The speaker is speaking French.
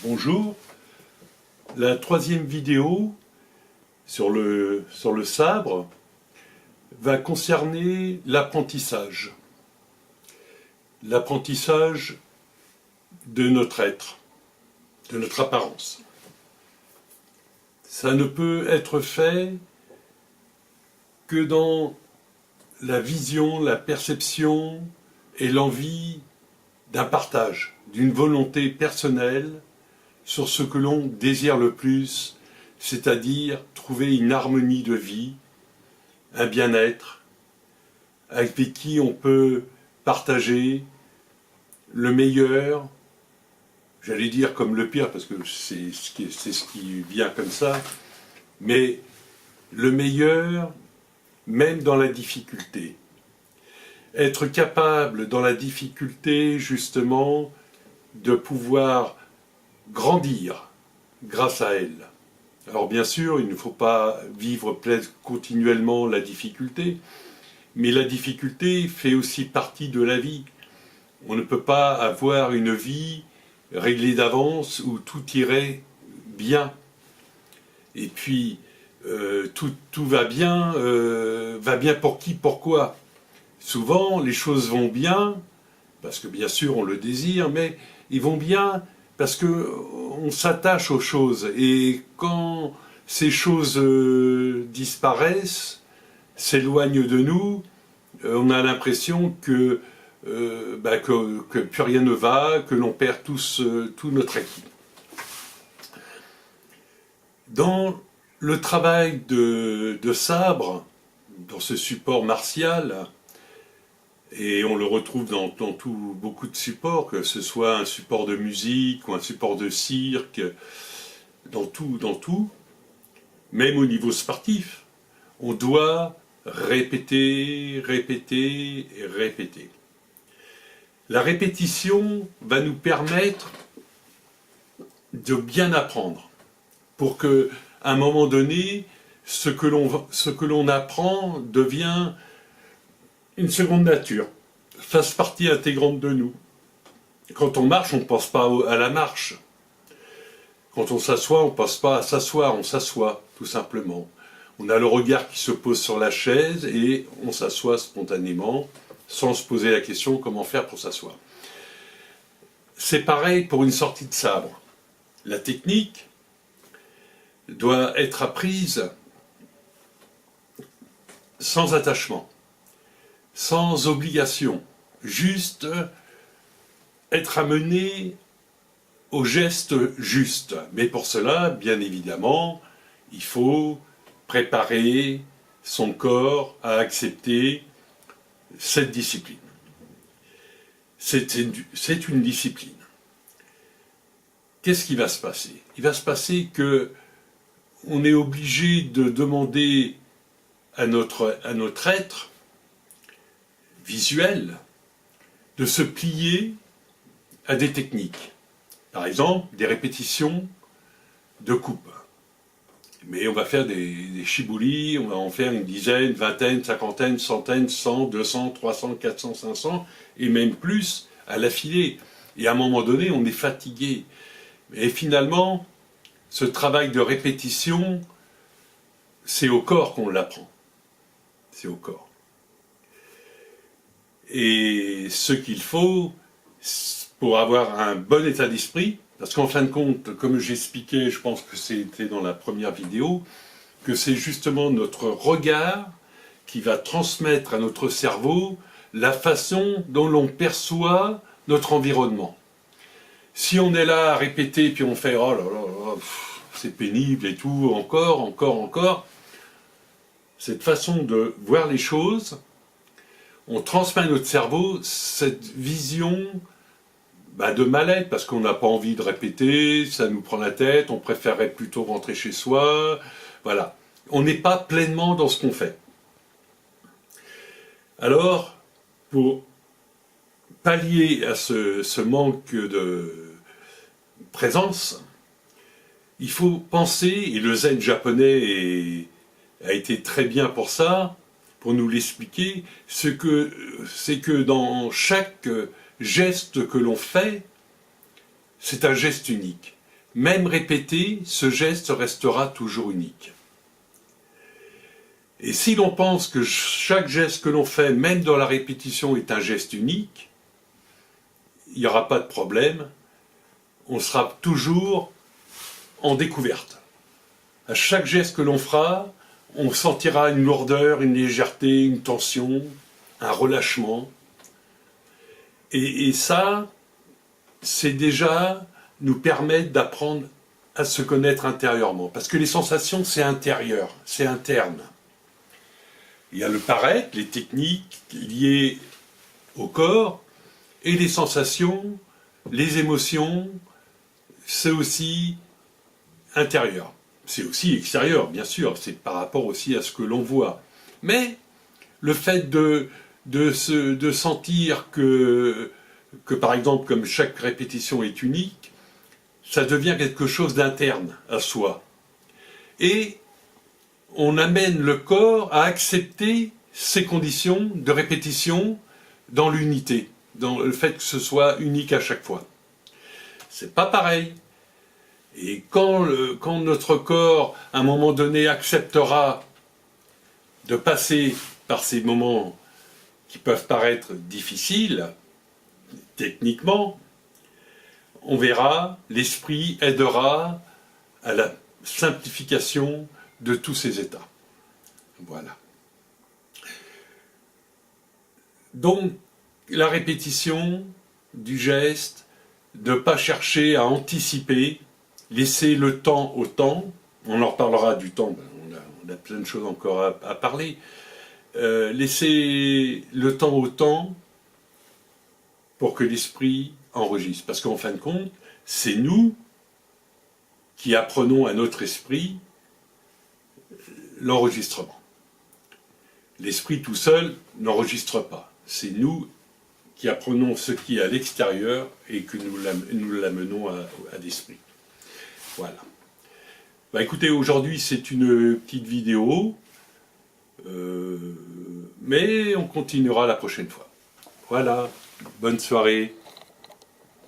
Bonjour, la troisième vidéo sur le sabre va concerner l'apprentissage. L'apprentissage de notre être, de notre apparence. Ça ne peut être fait que dans la vision, la perception et l'envie d'un partage, d'une volonté personnelle sur ce que l'on désire le plus, c'est-à-dire trouver une harmonie de vie, un bien-être, avec qui on peut partager le meilleur, j'allais dire comme le pire, parce que c'est ce qui vient comme ça, mais le meilleur, même dans la difficulté. Être capable, dans la difficulté, justement, de pouvoir grandir grâce à elle. Alors bien sûr, il ne faut pas vivre continuellement la difficulté, mais la difficulté fait aussi partie de la vie. On ne peut pas avoir une vie réglée d'avance où tout irait bien. Et puis, tout va bien pour qui, pourquoi. Souvent, les choses vont bien, parce que bien sûr on le désire, mais ils vont bien parce qu'on s'attache aux choses. Et quand ces choses disparaissent, s'éloignent de nous, on a l'impression que plus rien ne va, que l'on perd tout notre acquis. Dans le travail de sabre, dans ce support martial, et on le retrouve dans beaucoup de supports, que ce soit un support de musique ou un support de cirque, dans tout, même au niveau sportif, on doit répéter, répéter et répéter. La répétition va nous permettre de bien apprendre, pour que, à un moment donné, ce que l'on apprend devient une seconde nature, fasse partie intégrante de nous. Quand on marche, on ne pense pas à la marche. Quand on s'assoit, on ne pense pas à s'asseoir, on s'assoit, tout simplement. On a le regard qui se pose sur la chaise et on s'assoit spontanément, sans se poser la question comment faire pour s'asseoir. C'est pareil pour une sortie de sabre. La technique doit être apprise sans attachement, sans obligation, juste être amené au geste juste. Mais pour cela, bien évidemment, il faut préparer son corps à accepter cette discipline. C'est une discipline. Qu'est-ce qui va se passer? Il va se passer que on est obligé de demander à notre être visuel de se plier à des techniques. Par exemple, des répétitions de coupe. Mais on va faire des chiboulis, on va en faire une dizaine, vingtaine, cinquantaine, centaine, 100, 200, 300, 400, 500, et même plus à l'affilée. Et à un moment donné, on est fatigué. Et finalement, ce travail de répétition, c'est au corps qu'on l'apprend. C'est au corps. Et ce qu'il faut pour avoir un bon état d'esprit, parce qu'en fin de compte, comme j'expliquais, je pense que c'était dans la première vidéo, que c'est justement notre regard qui va transmettre à notre cerveau la façon dont l'on perçoit notre environnement. Si on est là à répéter, puis on fait « oh là là, c'est pénible et tout, encore », cette façon de voir les choses, on transmet à notre cerveau cette vision de mal-être, parce qu'on n'a pas envie de répéter, ça nous prend la tête, on préférerait plutôt rentrer chez soi, voilà. On n'est pas pleinement dans ce qu'on fait. Alors, pour pallier à ce manque de présence, il faut penser, et le zen japonais a été très bien pour ça, pour nous l'expliquer, c'est que dans chaque geste que l'on fait, c'est un geste unique. même répété, ce geste restera toujours unique. Et si l'on pense que chaque geste que l'on fait, même dans la répétition, est un geste unique, il n'y aura pas de problème, on sera toujours en découverte. À chaque geste que l'on fera, on sentira une lourdeur, une légèreté, une tension, un relâchement. Et ça, c'est déjà nous permettre d'apprendre à se connaître intérieurement. Parce que les sensations, c'est intérieur, c'est interne. Il y a le paraître, les techniques liées au corps, et les sensations, les émotions, c'est aussi intérieur. C'est aussi extérieur, bien sûr, c'est par rapport aussi à ce que l'on voit. Mais le fait de sentir que, par exemple, comme chaque répétition est unique, ça devient quelque chose d'interne à soi. Et on amène le corps à accepter ces conditions de répétition dans l'unité, dans le fait que ce soit unique à chaque fois. C'est pas pareil. Et quand notre corps, à un moment donné, acceptera de passer par ces moments qui peuvent paraître difficiles, techniquement, on verra, l'esprit aidera à la simplification de tous ces états. Voilà. Donc, la répétition du geste, de ne pas chercher à anticiper, laisser le temps au temps, on en reparlera du temps, on a plein de choses encore à parler, laisser le temps au temps pour que l'esprit enregistre. Parce qu'en fin de compte, c'est nous qui apprenons à notre esprit l'enregistrement. L'esprit tout seul n'enregistre pas. C'est nous qui apprenons ce qui est à l'extérieur et que nous l'amenons à l'esprit. Voilà. Bah écoutez, aujourd'hui c'est une petite vidéo, mais on continuera la prochaine fois. Voilà, bonne soirée.